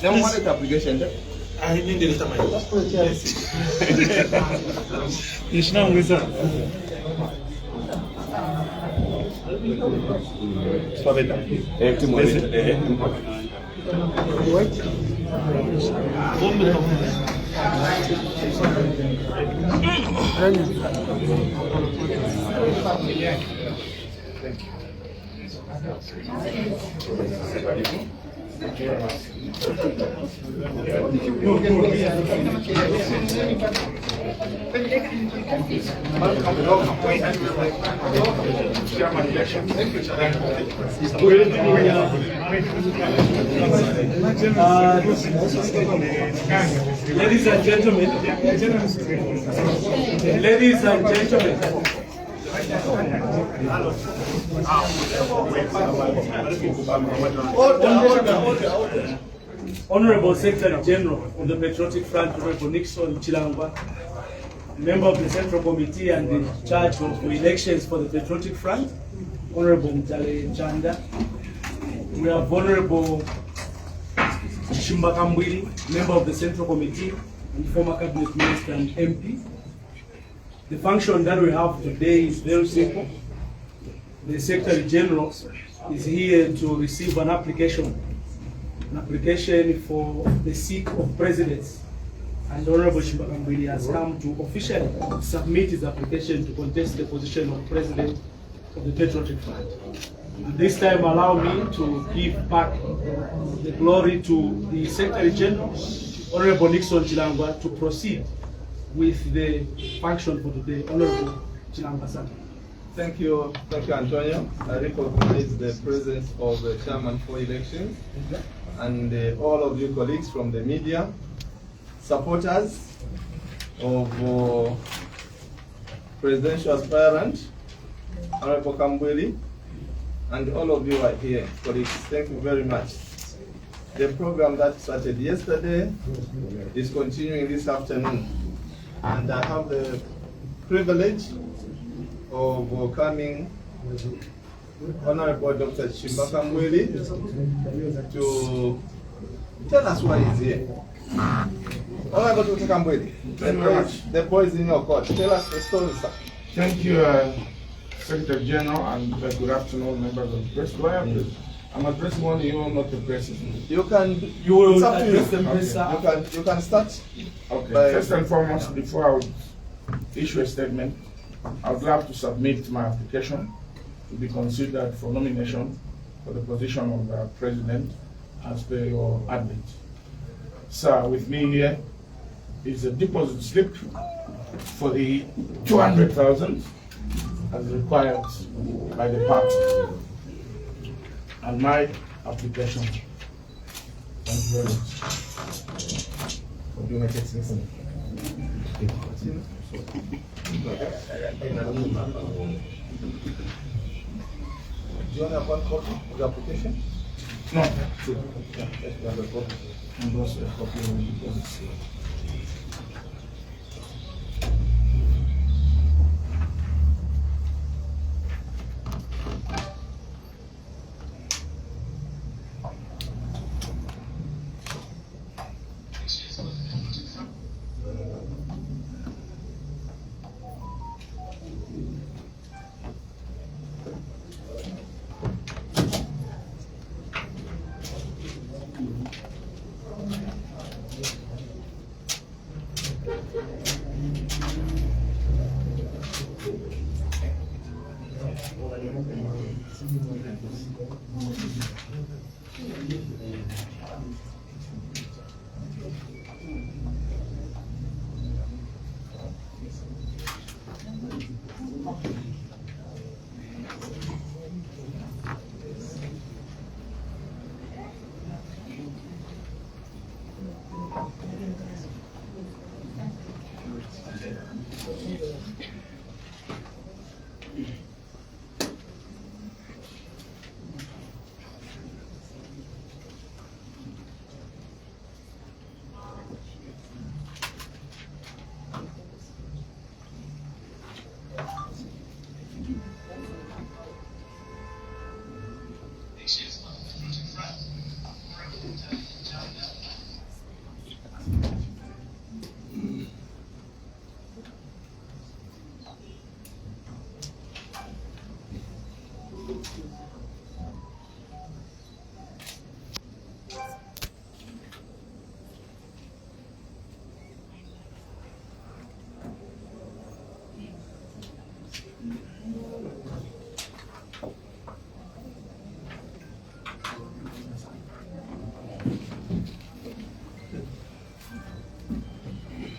Then what is the application? I need the little money. Ladies and gentlemen, ladies and gentlemen, Honorable Secretary General of the Patriotic Front, Honorable Nixon Chilangwa, member of the Central Committee and in charge of elections for the Patriotic Front, Honorable Mtale Chanda. We have Honorable Chishimba Kambwili, member of the Central Committee and former Cabinet Minister and MP. The function that we have today is very simple. The Secretary General is here to receive an application for the seat of presidents. And Honorable Chishimba Kambwili has come to officially submit his application to contest the position of President of the Patriotic Front. And this time allow me to give back the glory to the Secretary General, Honorable Nixon Chilangwa, to proceed with the function for today. Honorable Chilangwa. Thank you, Antonio. I recognize the presence of the chairman for elections and all of you colleagues from the media, supporters of presidential aspirant, Honorable Kambwili, and all of you are here, colleagues. Thank you very much. The program that started yesterday is continuing this afternoon, and I have the privilege of welcoming Honorable Dr. Chishimba Kambwili to tell us why he's here. Honorable Dr. Kambwili, the boy is in your court. Tell us the story, sir. Thank you, Secretary General, and good afternoon, members of the press. I'm addressing one of you, not the president. You will address the press. You can start. Okay. First and foremost, before I would issue a statement, I would love to submit my application to be considered for nomination for the position of president as per your admit. Sir, with me here is a deposit slip for the 200,000 as required by the party, and my application. Thank you very much. Do you make it listen? Do you have one copy of the application? No. Yeah, yes, we have a copy. And also a copy of the deposit slip.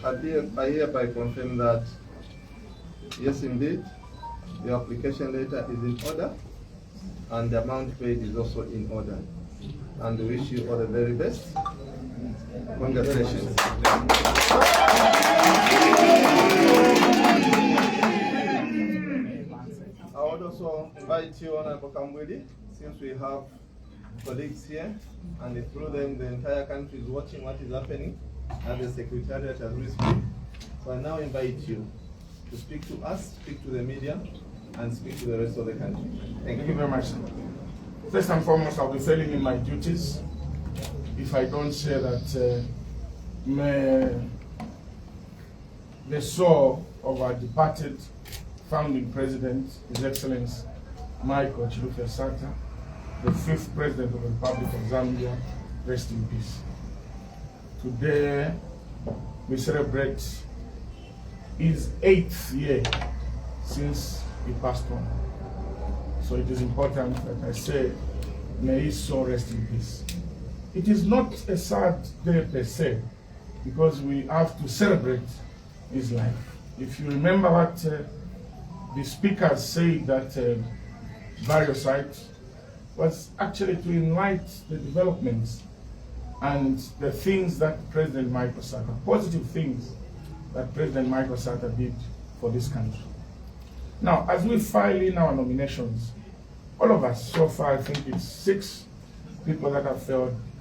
I hereby confirm that, yes, indeed, the application letter is in order and the amount paid is also in order. And we wish you all the very best. Congratulations. I would also invite you, Honorable Kambwili, since we have colleagues here, and through them the entire country is watching what is happening at the Secretariat as we speak. So I now invite you to speak to us, speak to the media, and speak to the rest of the country. Thank you very much, sir. First and foremost, I'll be failing in my duties if I don't say that the soul of our departed founding president, His Excellency Michael Chishimba Kambwili, the 5th President of the Republic of Zambia, rest in peace. Today, we celebrate his 8th year since he passed on. So it is important that I say, may his soul rest in peace. It is not a sad day per se, because we have to celebrate his life. If you remember what the speakers said that various sites, was actually to enlighten the developments and the things that President Michael Sata, positive things that President Michael Sata did for this country. Now, as we file in our nominations, all of us, so far I think it's 6 people that have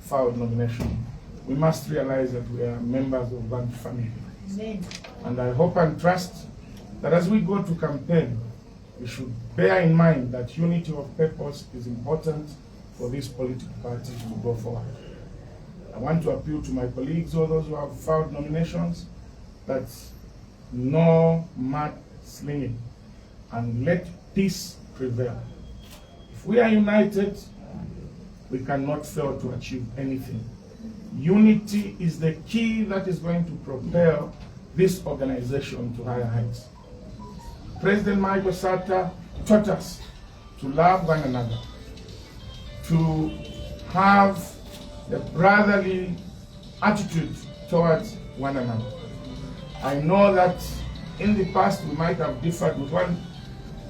filed nomination. We must realize that we are members of one family. Amen. And I hope and trust that as we go to campaign, we should bear in mind that unity of purpose is important for this political party to go forward. I want to appeal to my colleagues, all those who have filed nominations, that no mudslinging and let peace prevail. If we are united, we cannot fail to achieve anything. Unity is the key that is going to propel this organization to higher heights. President Michael Sata taught us to love one another, to have a brotherly attitude towards one another. I know that in the past we might have differed with one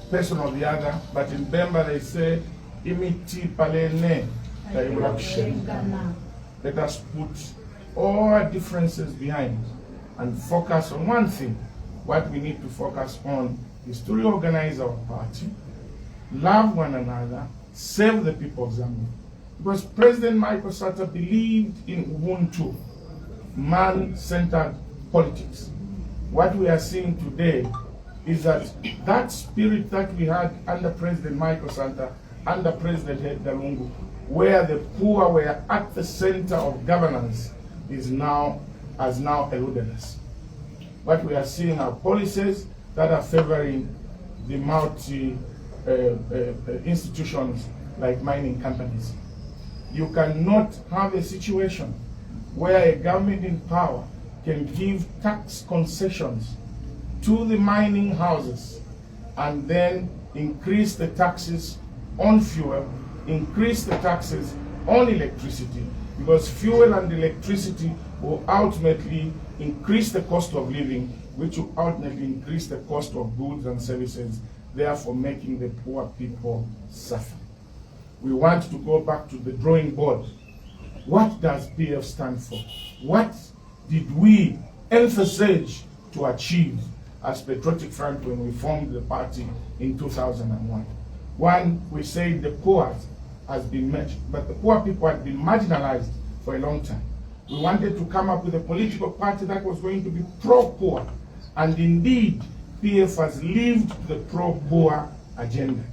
person or the other, but in Bemba they say, imiti palene. Let us put all our differences behind and focus on one thing. What we need to focus on is to reorganize our party, love one another, serve the people of Zambia. Because President Michael Sata believed in Ubuntu, man-centered politics. What we are seeing today is that that spirit that we had under President Michael Sata, under President Edgar Lungu, where the poor were at the center of governance, has now eluded us. What we are seeing are policies that are favoring the multi institutions like mining companies. You cannot have a situation where a government in power can give tax concessions to the mining houses and then increase the taxes on fuel, increase the taxes on electricity, because fuel and electricity will ultimately increase the cost of living, which will ultimately increase the cost of goods and services, therefore making the poor people suffer. We want to go back to the drawing board. What does PF stand for? What did we emphasize to achieve as Patriotic Front when we formed the party in 2001? One, we say the poor has been mentioned, but the poor people had been marginalized for a long time. We wanted to come up with a political party that was going to be pro-poor, and indeed, PF has lived the pro-poor agenda.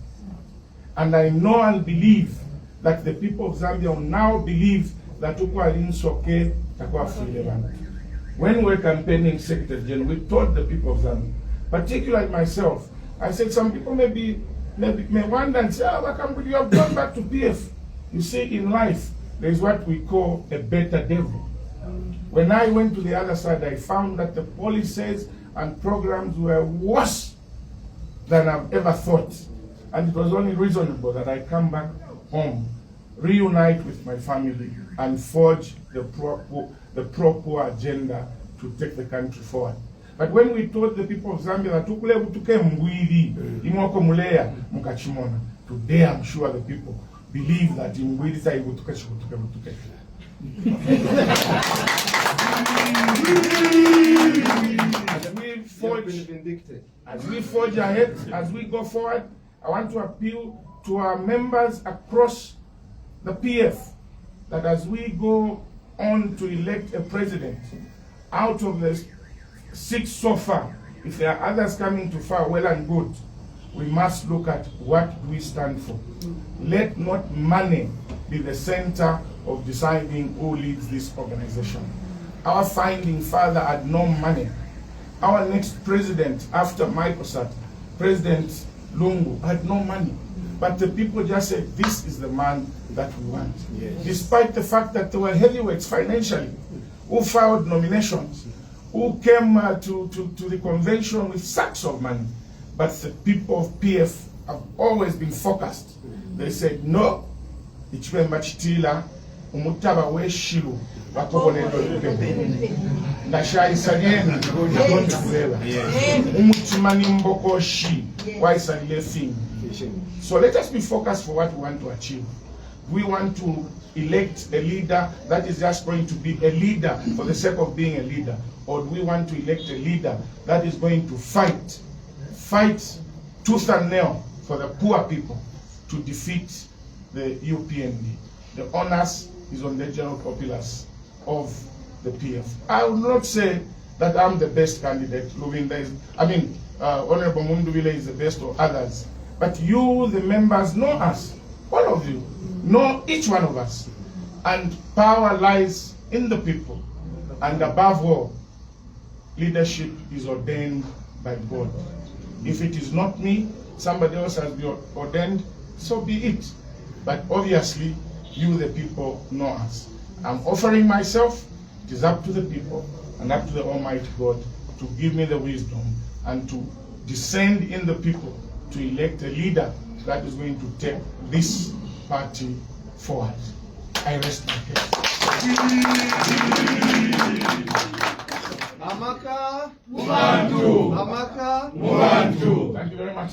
And I know and believe that the people of Zambia now believe that when we were campaigning Secretary General, we told the people of Zambia, particularly myself, I said some people may wonder and say, oh, you have gone back to PF. You see, in life, there is what we call a better devil. When I went to the other side, I found that the policies and programs were worse than I've ever thought. And it was only reasonable that I come back home reunite with my family and forge the proper agenda to take the country forward. But when we told the people of Zambia that today I'm sure the people believe that as we forge ahead, as we go forward, I want to appeal to our members across the PF that as we go on to elect a president, out of the 6 so far, if there are others coming to far, well and good, we must look at what we stand for. Let not money be the center of deciding who leads this organization. Our founding father had no money. Our next president after Microsoft, President Lungu, had no money. But the people just said, this is the man that we want. Yes. Despite the fact that there were heavyweights financially who filed nominations, who came to the convention with sacks of money. But the people of PF have always been focused. They said, no, ichwemba chitila, umutaba weshilu, ndashayisa yena nagonda kulewa umutima nimbokoshi waisalile fingi. So let us be focused for what we want to achieve. We want to elect a leader that is just going to be a leader for the sake of being a leader, or do we want to elect a leader that is going to fight tooth and nail for the poor people to defeat the UPND? The onus is on the general populace of the PF. I would not say that I'm the best candidate. Honorable Munduvile is the best, or others. But you, the members, know us. All of you know each one of us. And power lies in the people. And above all, leadership is ordained by God. If it is not me, somebody else has been ordained, so be it. But obviously, you, the people, know us. I'm offering myself. It is up to the people and up to the Almighty God to give me the wisdom and to descend in the people to elect a leader that is going to take this party forward. I rest my case. Amaka Mubantu. Amaka Mubantu. Thank you very much.